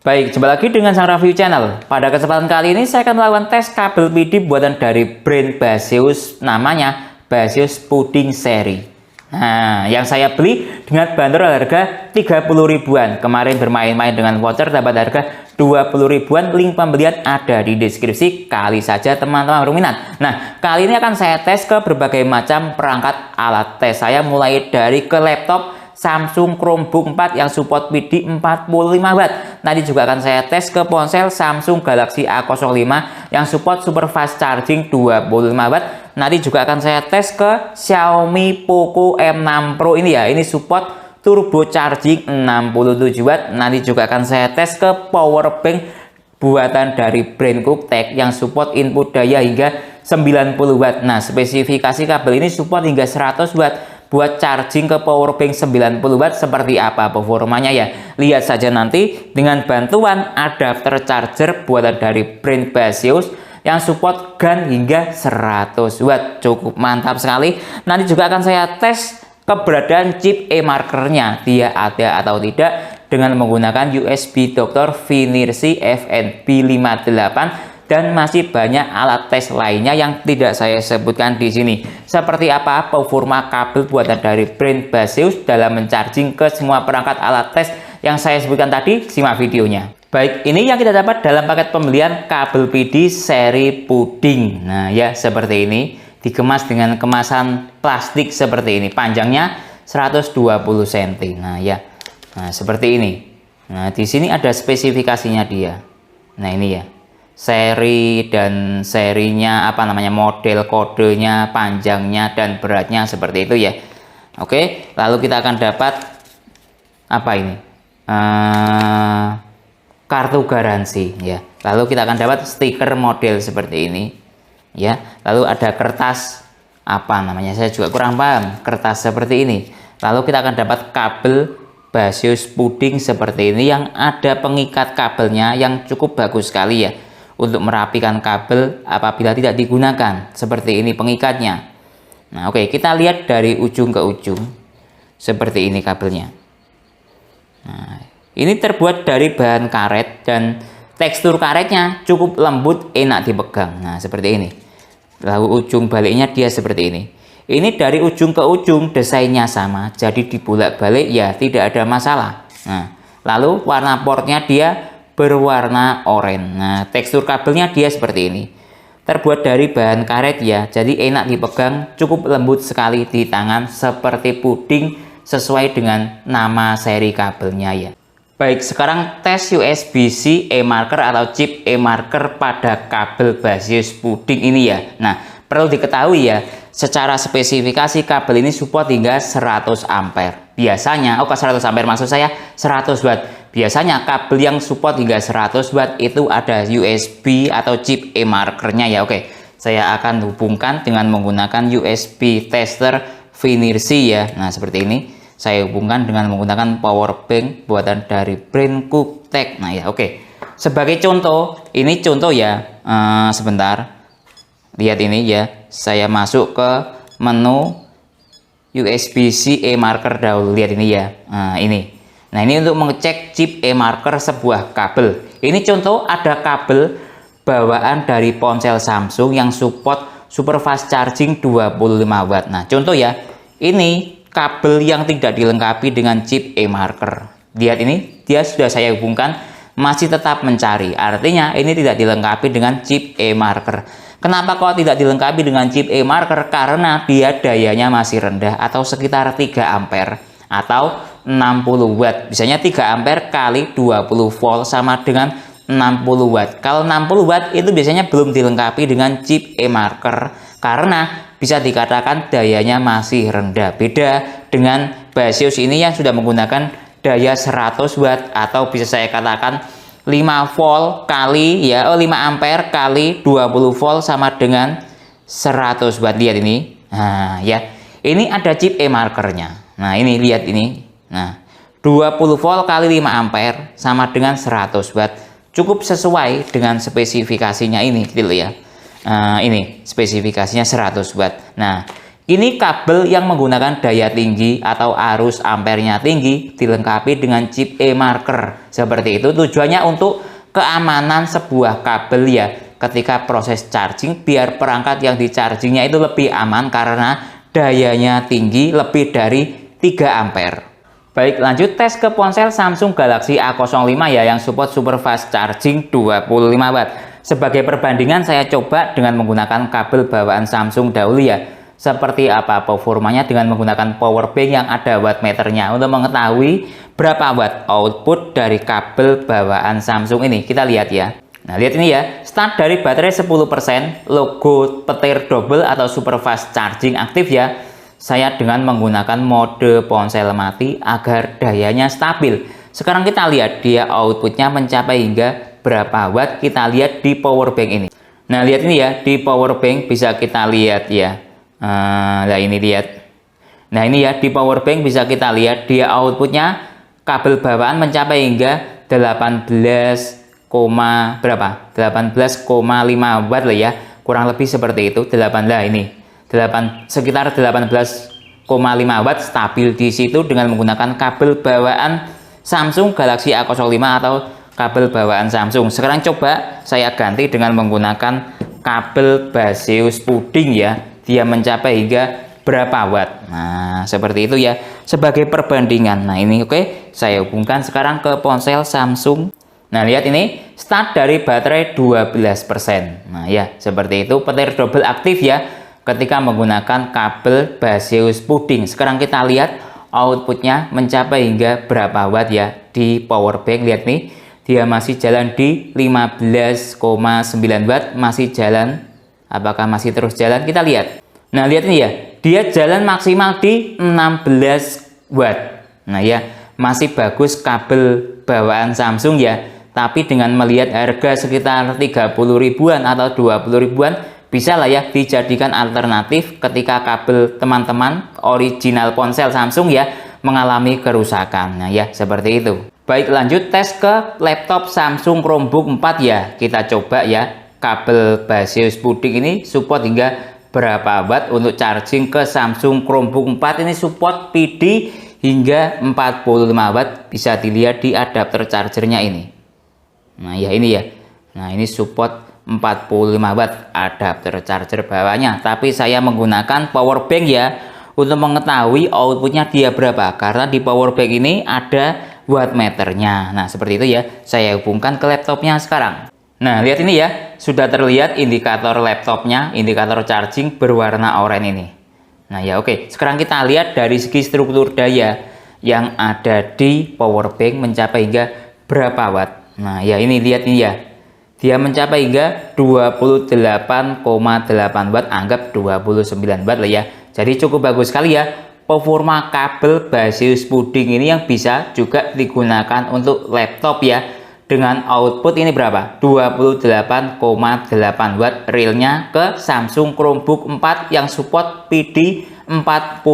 Baik, jumpa lagi dengan Sang Review Channel. Pada kesempatan kali ini saya akan melakukan tes kabel MIDI buatan dari brand Baseus, namanya Baseus Pudding Seri. Nah, yang saya beli dengan bandrol harga 30 ribuan. Kemarin bermain-main dengan voucher dapat harga 20 ribuan. Link pembelian ada di deskripsi. Kali saja teman-teman berminat. Nah, kali ini akan saya tes ke berbagai macam perangkat alat tes saya, mulai dari ke laptop Samsung Chromebook 4 yang support MIDI 45 Watt. Nanti juga akan saya tes ke ponsel Samsung Galaxy A05 yang support super fast charging 25 Watt. Nanti juga akan saya tes ke Xiaomi Poco M6 Pro ini ya. Ini support turbo charging 67 Watt. Nanti juga akan saya tes ke power bank buatan dari brand Cooktek yang support input daya hingga 90 Watt. Nah, spesifikasi kabel ini support hingga 100 Watt. Buat charging ke power bank 90 Watt seperti apa performanya ya. Lihat saja nanti dengan bantuan adapter charger buatan dari brand Baseus yang support GAN hingga 100 Watt. Cukup mantap sekali. Nanti juga akan saya tes keberadaan chip e-markernya. Dia ada atau tidak dengan menggunakan USB Dr. Finirsi FNB58. Dan masih banyak alat tes lainnya yang tidak saya sebutkan di sini. Seperti apa performa kabel buatan dari brand Baseus dalam mencharging ke semua perangkat alat tes yang saya sebutkan tadi, simak videonya. Baik, ini yang kita dapat dalam paket pembelian kabel MIDI seri Pudding. Nah ya, seperti ini. Dikemas dengan kemasan plastik seperti ini. Panjangnya 120 cm. Nah ya, nah seperti ini. Nah di sini ada spesifikasinya dia. Nah ini ya. Seri dan serinya apa namanya, model kodenya, panjangnya dan beratnya seperti itu ya. Oke, lalu kita akan dapat apa ini, kartu garansi ya. Lalu kita akan dapat stiker model seperti ini ya. Lalu ada kertas apa namanya, saya juga kurang paham, kertas seperti ini. Lalu kita akan dapat kabel Baseus Pudding seperti ini yang ada pengikat kabelnya yang cukup bagus sekali ya, untuk merapikan kabel apabila tidak digunakan. Seperti ini pengikatnya. Nah oke, kita lihat dari ujung ke ujung. Seperti ini kabelnya. Nah, ini terbuat dari bahan karet dan tekstur karetnya cukup lembut, enak dipegang. Nah seperti ini. Lalu ujung baliknya dia seperti ini. Ini dari ujung ke ujung desainnya sama, jadi dibolak-balik ya tidak ada masalah. Nah, lalu warna portnya dia berwarna oranye. Nah, tekstur kabelnya dia seperti ini. Terbuat dari bahan karet ya, jadi enak dipegang, cukup lembut sekali di tangan seperti puding sesuai dengan nama seri kabelnya ya. Baik, sekarang tes USB-C e-marker atau chip e-marker pada kabel Baseus Pudding ini ya. Nah, perlu diketahui ya, secara spesifikasi kabel ini support hingga 100 ampere. Biasanya, 100 ampere maksud saya 100 watt. Biasanya kabel yang support hingga 100 watt itu ada USB atau chip e-markernya ya. Oke, saya akan hubungkan dengan menggunakan USB tester Finirsi ya. Nah, seperti ini. Saya hubungkan dengan menggunakan power bank buatan dari brand Cooktek. Nah ya, oke. Sebagai contoh, ini contoh ya. Sebentar. Lihat ini ya. Saya masuk ke menu USB-C e-marker dahulu. Lihat ini ya. Nah, ini. Nah, ini untuk mengecek chip e-marker sebuah kabel. Ini contoh ada kabel bawaan dari ponsel Samsung yang support super fast charging 25 Watt. Nah, contoh ya. Ini kabel yang tidak dilengkapi dengan chip e-marker. Lihat ini, dia sudah saya hubungkan, masih tetap mencari. Artinya ini tidak dilengkapi dengan chip e-marker. Kenapa kok tidak dilengkapi dengan chip e-marker? Karena dia dayanya masih rendah atau sekitar 3 ampere atau 60 watt. Biasanya 3 ampere kali 20 volt sama dengan 60 watt. Kalau 60 watt itu biasanya belum dilengkapi dengan chip e-marker karena bisa dikatakan dayanya masih rendah. Beda dengan Baseus ini yang sudah menggunakan daya 100 watt atau bisa saya katakan 5 volt kali ya 5 ampere kali 20 volt sama dengan 100 watt. Lihat ini. Nah, ya. Ini ada chip e-markernya. Nah, ini lihat ini. Nah, 20 volt kali 5 ampere sama dengan 100 watt. Cukup sesuai dengan spesifikasinya ini gitu ya. Ini spesifikasinya 100 watt. Nah, Ini kabel yang menggunakan daya tinggi atau arus ampernya tinggi dilengkapi dengan chip e-marker. Seperti itu tujuannya untuk keamanan sebuah kabel ya ketika proses charging, biar perangkat yang di-chargingnya itu lebih aman karena dayanya tinggi lebih dari 3 ampere. Baik, lanjut tes ke ponsel Samsung Galaxy A05 ya yang support super fast charging 25 watt. Sebagai perbandingan saya coba dengan menggunakan kabel bawaan Samsung dahulu ya. Seperti apa performanya dengan menggunakan power bank yang ada wattmeternya untuk mengetahui berapa watt output dari kabel bawaan Samsung ini. Kita lihat ya. Nah, lihat ini ya. Start dari baterai 10%, logo petir double atau super fast charging aktif ya. Saya dengan menggunakan mode ponsel mati agar dayanya stabil. Sekarang kita lihat dia outputnya mencapai hingga berapa watt. Kita lihat di power bank ini. Nah, lihat ini ya, di power bank bisa kita lihat ya. Nah, ini lihat. Nah, ini ya, di power bank bisa kita lihat dia outputnya kabel bawaan mencapai hingga 18,5 watt lah ya. Kurang lebih seperti itu. Sekitar 18,5 watt stabil di situ dengan menggunakan kabel bawaan Samsung Galaxy A05 atau kabel bawaan Samsung. Sekarang coba saya ganti dengan menggunakan kabel Baseus puding ya. Dia mencapai hingga berapa watt. Nah, seperti itu ya sebagai perbandingan. Nah, ini oke. Saya hubungkan sekarang ke ponsel Samsung. Nah, lihat ini start dari baterai 12%. Nah, ya seperti itu, petir double aktif ya ketika menggunakan kabel Baseus puding. Sekarang kita lihat outputnya mencapai hingga berapa watt ya di power bank. Lihat nih, dia masih jalan di 15,9 watt, masih jalan. Apakah masih terus jalan? Kita lihat. Nah, lihat ini ya, dia jalan maksimal di 16 watt. Nah ya, masih bagus kabel bawaan Samsung ya. Tapi dengan melihat harga sekitar 30 ribuan atau 20 ribuan, bisa lah ya dijadikan alternatif ketika kabel teman-teman original ponsel Samsung ya mengalami kerusakan. Nah ya, seperti itu. Baik, lanjut tes ke laptop Samsung Chromebook 4 ya. Kita coba ya, kabel Baseus puding ini support hingga berapa watt untuk charging ke Samsung Chromebook 4. Ini support PD hingga 45 watt, bisa dilihat di adapter chargernya ini. Nah ya, ini ya. Nah, ini support 45 watt adapter charger bawahnya, tapi saya menggunakan power bank ya untuk mengetahui outputnya dia berapa, karena di power bank ini ada wattmeternya. Nah, seperti itu ya. Saya hubungkan ke laptopnya sekarang. Nah, lihat ini ya, sudah terlihat indikator laptopnya, indikator charging berwarna oranye ini. Nah ya, oke. Sekarang kita lihat dari segi struktur daya yang ada di power bank mencapai hingga berapa watt. Nah ya, ini lihat ini ya, dia mencapai hingga 28,8 watt, anggap 29 watt lah ya. Jadi cukup bagus sekali ya performa kabel Baseus puding ini yang bisa juga digunakan untuk laptop ya. Dengan output ini berapa? 28,8 watt realnya ke Samsung Chromebook 4 yang support PD 45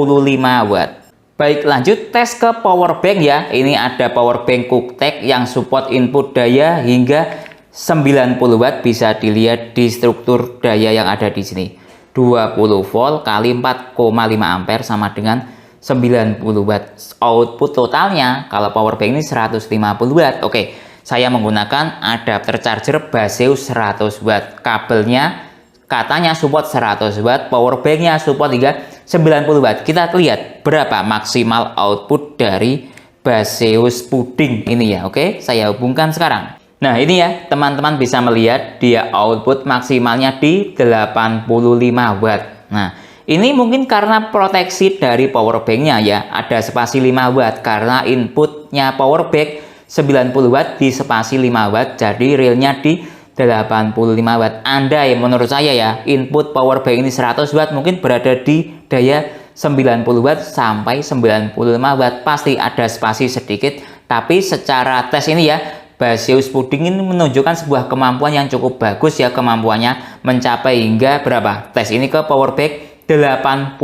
watt. Baik, lanjut tes ke power bank ya. Ini ada power bank Cooktek yang support input daya hingga 90 watt, bisa dilihat di struktur daya yang ada di sini. 20 volt kali 4,5 ampere sama dengan 90 watt. Output totalnya kalau power bank ini 150 watt. Oke, saya menggunakan adapter charger Baseus 100 watt. Kabelnya katanya support 100 watt, power banknya support hingga 90 watt. Kita lihat berapa maksimal output dari Baseus puding ini ya. Oke, saya hubungkan sekarang. Nah, ini ya, teman-teman bisa melihat dia output maksimalnya di 85 watt. Nah, ini mungkin karena proteksi dari power banknya ya, ada spasi 5 watt karena inputnya power bank 90 watt di spasi 5 watt, jadi realnya di 85 watt. Andai menurut saya ya, input power bank ini 100 watt mungkin berada di daya 90 watt sampai 95 watt. Pasti ada spasi sedikit, tapi secara tes ini ya, Baseus puding ini menunjukkan sebuah kemampuan yang cukup bagus ya. Kemampuannya mencapai hingga berapa? Tes ini ke power bank 85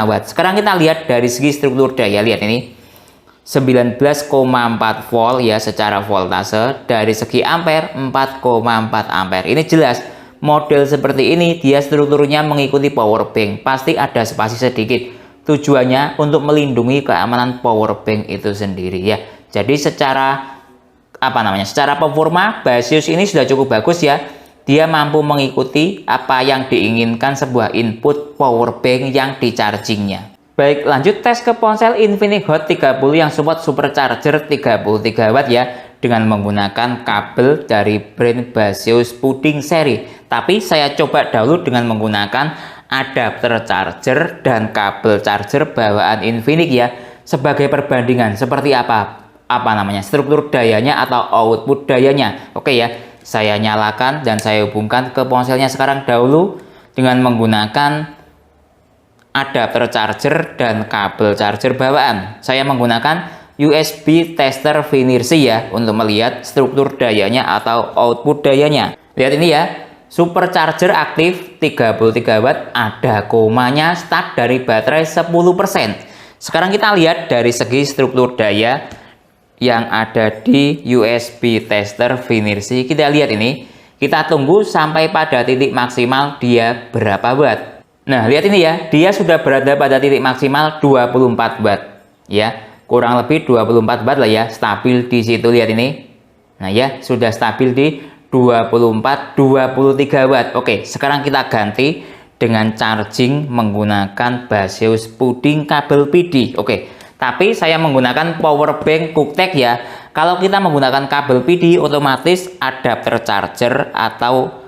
watt. Sekarang kita lihat dari segi struktur daya. Lihat ini 19,4 volt ya secara voltase. Dari segi ampere 4,4 ampere. Ini jelas model seperti ini dia strukturnya mengikuti power bank, pasti ada spasi sedikit. Tujuannya untuk melindungi keamanan power bank itu sendiri ya. Jadi secara secara performa Basius ini sudah cukup bagus ya. Dia mampu mengikuti apa yang diinginkan sebuah input power bank yang di-chargingnya. Baik, lanjut tes ke ponsel Infinix Hot 30 yang support supercharger 33 watt ya, dengan menggunakan kabel dari brand Basius Puding seri. Tapi saya coba dahulu dengan menggunakan adapter charger dan kabel charger bawaan Infinix ya, sebagai perbandingan seperti apa struktur dayanya atau output dayanya. Oke ya, saya nyalakan dan saya hubungkan ke ponselnya sekarang dahulu dengan menggunakan adapter charger dan kabel charger bawaan. Saya menggunakan USB tester Finercy ya untuk melihat struktur dayanya atau output dayanya. Lihat ini ya, supercharger aktif 33 watt, ada komanya, start dari baterai 10%. Sekarang kita lihat dari segi struktur daya yang ada di USB tester Finercy. Kita lihat ini, kita tunggu sampai pada titik maksimal dia berapa watt. Nah, lihat ini ya, dia sudah berada pada titik maksimal 24 watt ya, kurang lebih 24 watt lah ya, stabil di situ. Lihat ini, nah ya, sudah stabil di 23 watt. Oke, sekarang kita ganti dengan charging menggunakan Basius Puding kabel PD. Oke, tapi saya menggunakan power bank QuickTech ya. Kalau kita menggunakan kabel PD, otomatis adapter charger atau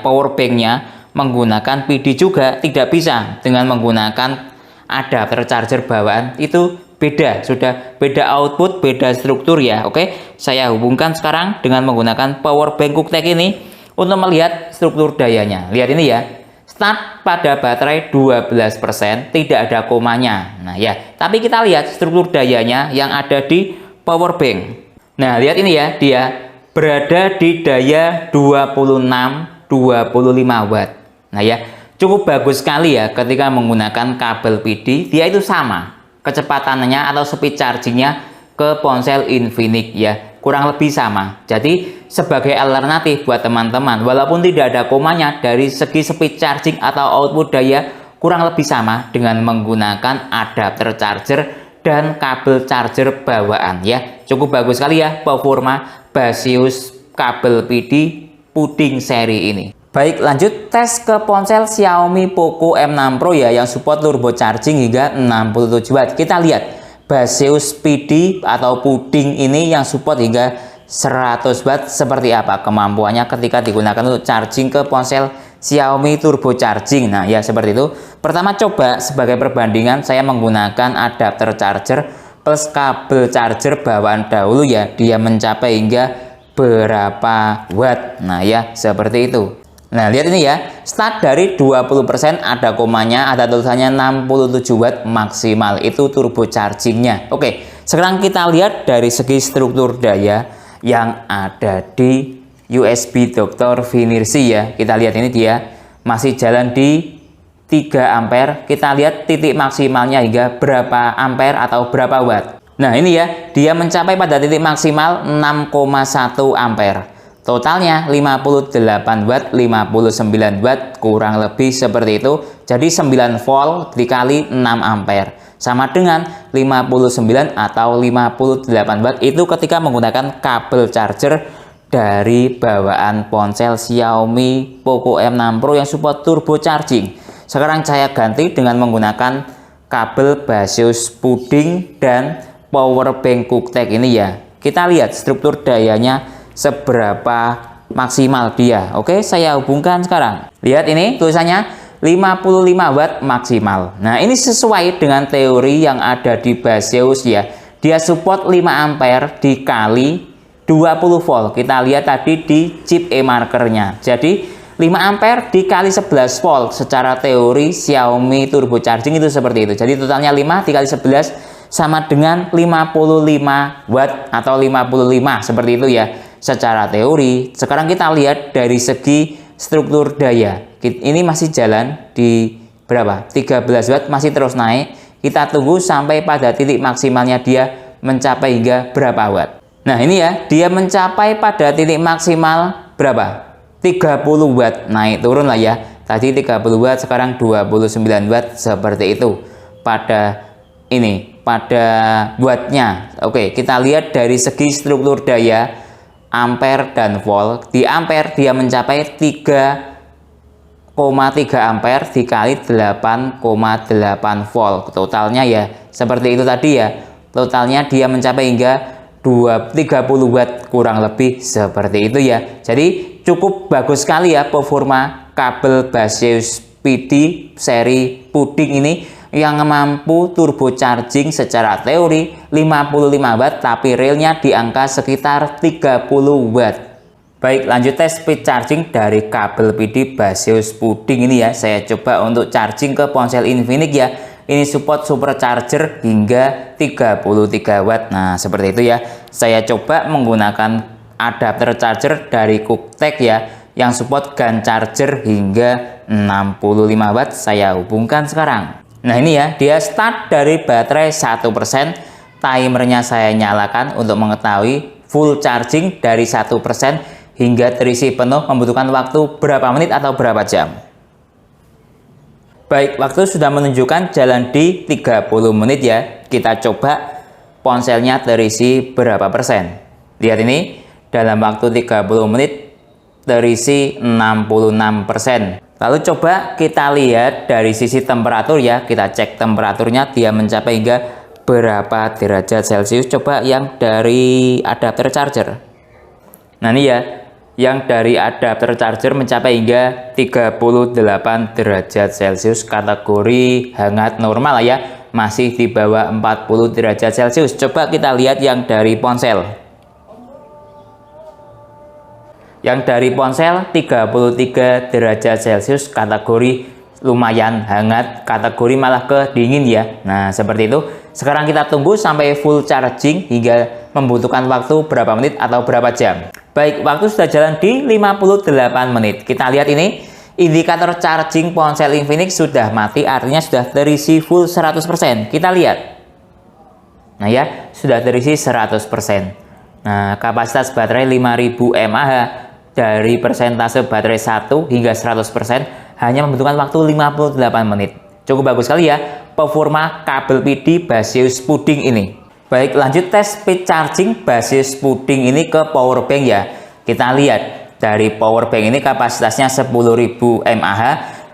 power banknya menggunakan PD juga tidak bisa. Dengan menggunakan adapter charger bawaan itu beda, sudah beda output, beda struktur ya. Oke, saya hubungkan sekarang dengan menggunakan power bank QuickTech ini untuk melihat struktur dayanya. Lihat ini ya, start pada baterai 12%, tidak ada komanya. Nah ya, tapi kita lihat struktur dayanya yang ada di power bank. Nah, lihat ini ya, dia berada di daya 25 watt. Nah ya, cukup bagus sekali ya ketika menggunakan kabel PD, dia itu sama kecepatannya atau speed chargingnya ke ponsel Infinix ya, kurang lebih sama. Jadi sebagai alternatif buat teman-teman, walaupun tidak ada komanya, dari segi speed charging atau output daya kurang lebih sama dengan menggunakan adapter charger dan kabel charger bawaan ya. Cukup bagus sekali ya performa Basius kabel PD Puding seri ini. Baik, lanjut tes ke ponsel Xiaomi Poco M6 Pro ya, yang support turbo charging hingga 67 watt. Kita lihat Basius PD atau Puding ini yang support hingga 100 watt seperti apa kemampuannya ketika digunakan untuk charging ke ponsel Xiaomi turbo charging. Nah ya, seperti itu. Pertama, coba sebagai perbandingan saya menggunakan adapter charger plus kabel charger bawaan dahulu ya, dia mencapai hingga berapa watt. Nah ya, seperti itu. Nah, lihat ini ya, start dari 20%, ada komanya, ada tulisannya 67 watt maksimal, itu turbo chargingnya. Oke, sekarang kita lihat dari segi struktur daya yang ada di USB Dr. Finercy ya. Kita lihat ini dia masih jalan di 3 ampere. Kita lihat titik maksimalnya hingga berapa ampere atau berapa watt. Nah, ini ya, dia mencapai pada titik maksimal 6,1 ampere. Totalnya 58 watt, 59 watt, kurang lebih seperti itu. Jadi 9 volt dikali 6 ampere. Sama dengan 59 atau 58 watt itu ketika menggunakan kabel charger dari bawaan ponsel Xiaomi Poco M6 Pro yang support turbo charging. Sekarang saya ganti dengan menggunakan kabel Basius Puding dan power bank QuickTech ini ya. Kita lihat struktur dayanya seberapa maksimal dia. Oke, saya hubungkan sekarang. Lihat ini tulisannya 55 watt maksimal. Nah, ini sesuai dengan teori yang ada di Basius ya. Dia support 5 ampere dikali 20 volt. Kita lihat tadi di chip e-markernya. Jadi 5 ampere dikali 11 volt. Secara teori Xiaomi turbo charging itu seperti itu. Jadi totalnya 5 dikali 11 sama dengan 55 watt atau 55 seperti itu ya. Secara teori. Sekarang kita lihat dari segi struktur daya. Ini masih jalan di berapa? 13 watt, masih terus naik. Kita tunggu sampai pada titik maksimalnya dia mencapai hingga berapa watt. Nah, ini ya, dia mencapai pada titik maksimal berapa? 30 watt, naik turun lah ya. Tadi 30 watt, sekarang 29 watt, seperti itu pada wattnya. Oke, kita lihat dari segi struktur daya ampere dan volt. Di ampere dia mencapai 3,3 ampere dikali 8,8 volt. Totalnya ya seperti itu tadi ya. Totalnya dia mencapai hingga 30 watt kurang lebih seperti itu ya. Jadi cukup bagus sekali ya performa kabel Baseus PD seri puding ini yang mampu turbo charging secara teori 55 watt tapi realnya di angka sekitar 30 watt. Baik, lanjut tes speed charging dari kabel PD Baseus puding ini ya. Saya coba untuk charging ke ponsel Infinix ya. Ini support supercharger hingga 33 watt. Nah, seperti itu ya. Saya coba menggunakan adapter charger dari Cooktek ya, yang support GaN charger hingga 65 watt. Saya hubungkan sekarang. Nah, ini ya, dia start dari baterai 1%. Timernya saya nyalakan untuk mengetahui full charging dari 1% hingga terisi penuh membutuhkan waktu berapa menit atau berapa jam. Baik, waktu sudah menunjukkan jalan di 30 menit ya. Kita coba ponselnya terisi berapa persen. Lihat ini, dalam waktu 30 menit terisi 66%. Lalu coba kita lihat dari sisi temperatur ya. Kita cek temperaturnya, dia mencapai hingga berapa derajat Celcius. Coba yang dari adapter charger. Nah, ini ya, yang dari adapter charger mencapai hingga 38 derajat Celcius, kategori hangat normal ya, masih di bawah 40 derajat Celcius. Coba kita lihat yang dari ponsel. Yang dari ponsel 33 derajat Celcius, kategori lumayan hangat, kategori malah ke dingin ya. Nah, seperti itu. Sekarang kita tunggu sampai full charging hingga membutuhkan waktu berapa menit atau berapa jam. Baik, waktu sudah jalan di 58 menit. Kita lihat ini, indikator charging ponsel Infinix sudah mati, artinya sudah terisi full 100%. Kita lihat. Nah ya, sudah terisi 100%. Nah, kapasitas baterai 5000 mAh. Dari persentase baterai 1 hingga 100% hanya membutuhkan waktu 58 menit. Cukup bagus sekali ya performa kabel PD Baseus puding ini. Baik, lanjut tes speed charging Baseus puding ini ke power bank ya. Kita lihat dari power bank ini kapasitasnya 10.000 mAh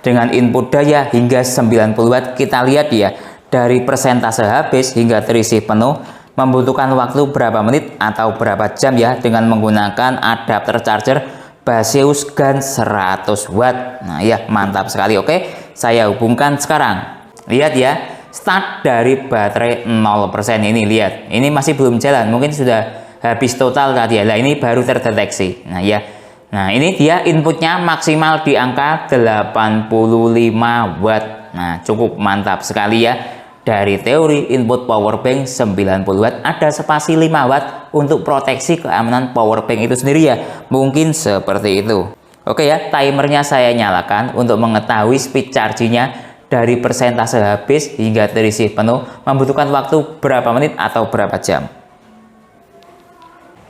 dengan input daya hingga 90 watt. Kita lihat ya, dari persentase habis hingga terisi penuh membutuhkan waktu berapa menit atau berapa jam ya, dengan menggunakan adapter charger Baseus GaN 100 watt. Nah ya, mantap sekali. Oke, saya hubungkan sekarang. Lihat ya, start dari baterai 0% ini. Lihat, ini masih belum jalan, mungkin sudah habis total tadi ya. Nah, ini baru terdeteksi. Nah ya, nah ini dia inputnya maksimal di angka 85 watt. Nah, cukup mantap sekali ya. Dari teori input power bank 90 watt, ada spasi 5 watt untuk proteksi keamanan power bank itu sendiri ya. Mungkin seperti itu. Oke ya, timernya saya nyalakan untuk mengetahui speed chargingnya dari persentase habis hingga terisi penuh membutuhkan waktu berapa menit atau berapa jam.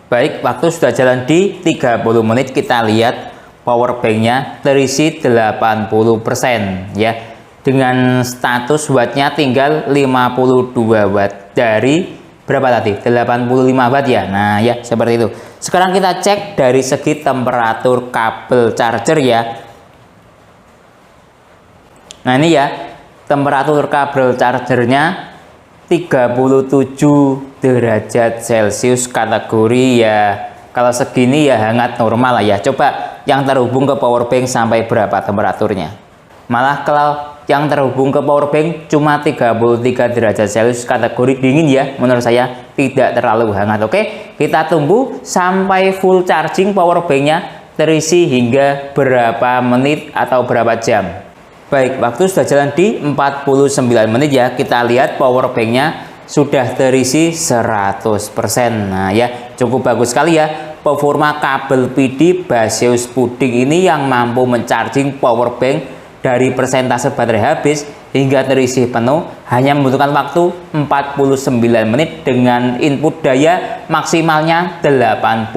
Baik, waktu sudah jalan di 30 menit. Kita lihat power banknya terisi 80% ya. Dengan status wattnya tinggal 52 watt dari berapa tadi? 85 watt ya. Nah ya, seperti itu. Sekarang kita cek dari segi temperatur kabel charger ya. Nah ini ya, temperatur kabel chargernya 37 derajat Celcius, kategori ya kalau segini ya hangat normal lah ya. Coba yang terhubung ke power bank sampai berapa temperaturnya. Malah kalau yang terhubung ke power bank cuma 33 derajat Celcius, kategori dingin ya, menurut saya tidak terlalu hangat. Oke, kita tunggu sampai full charging power banknya terisi hingga berapa menit atau berapa jam. Baik, waktu sudah jalan di 49 menit ya. Kita lihat power banknya sudah terisi 100%. Nah ya, cukup bagus sekali ya performa kabel PD Baseus puding ini yang mampu mencharging power bank dari persentase baterai habis hingga terisi penuh hanya membutuhkan waktu 49 menit dengan input daya maksimalnya 85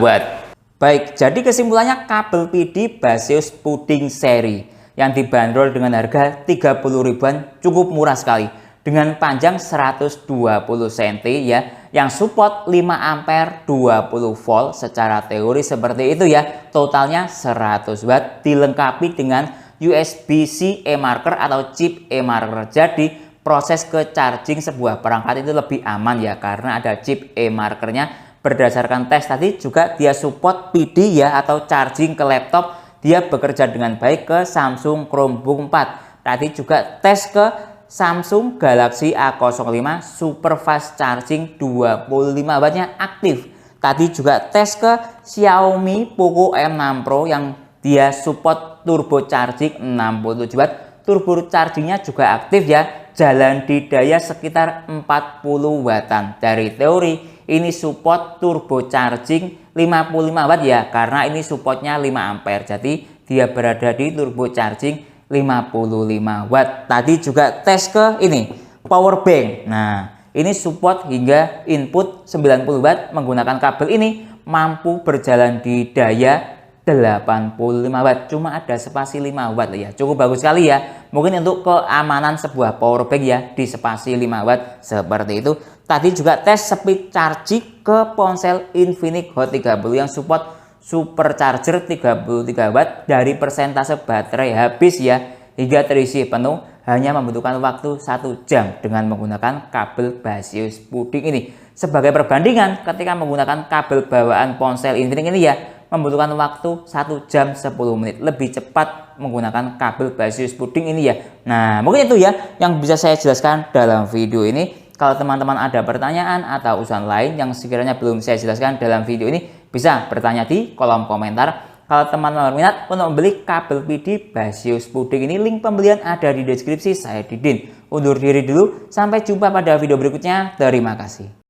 watt. Baik, jadi kesimpulannya kabel PD Baseus Puding seri yang dibanderol dengan harga 30 ribuan cukup murah sekali. Dengan panjang 120 cm ya, yang support 5 ampere 20 volt secara teori seperti itu ya. Totalnya 100 watt dilengkapi dengan USB-C e-marker atau chip e-marker. Jadi proses ke charging sebuah perangkat itu lebih aman ya, karena ada chip e-markernya. Berdasarkan tes tadi juga dia support PD ya, atau charging ke laptop. Dia bekerja dengan baik ke Samsung Chromebook 4. Tadi juga tes ke Samsung Galaxy A05 super fast charging 25 wattnya aktif. Tadi juga tes ke Xiaomi Poco M6 Pro yang dia support turbo charging 67 watt. Turbo chargingnya juga aktif ya. Jalan di daya sekitar 40 wattan. Dari teori ini support turbo charging 55 watt ya, karena ini supportnya 5 ampere. Jadi dia berada di turbo charging 55 watt. Tadi juga tes ke ini power bank. Nah, ini support hingga input 90 watt. Menggunakan kabel ini mampu berjalan di daya 85 watt, cuma ada spasi 5 watt ya. Cukup bagus sekali ya. Mungkin untuk keamanan sebuah power bank ya, di spasi 5 watt seperti itu. Tadi juga tes speed charging ke ponsel Infinix Hot 30 yang support supercharger 33 watt. Dari persentase baterai habis ya hingga terisi penuh hanya membutuhkan waktu 1 jam dengan menggunakan kabel Baseus Puding ini. Sebagai perbandingan, ketika menggunakan kabel bawaan ponsel Infinix ini ya, membutuhkan waktu 1 jam 10 menit. Lebih cepat menggunakan kabel Baseus Puding ini ya. Nah, mungkin itu ya yang bisa saya jelaskan dalam video ini. Kalau teman-teman ada pertanyaan atau usulan lain yang sekiranya belum saya jelaskan dalam video ini, bisa bertanya di kolom komentar. Kalau teman-teman berminat untuk membeli kabel PD Baseus Puding ini, link pembelian ada di deskripsi. Saya Didin undur diri dulu, sampai jumpa pada video berikutnya. Terima kasih.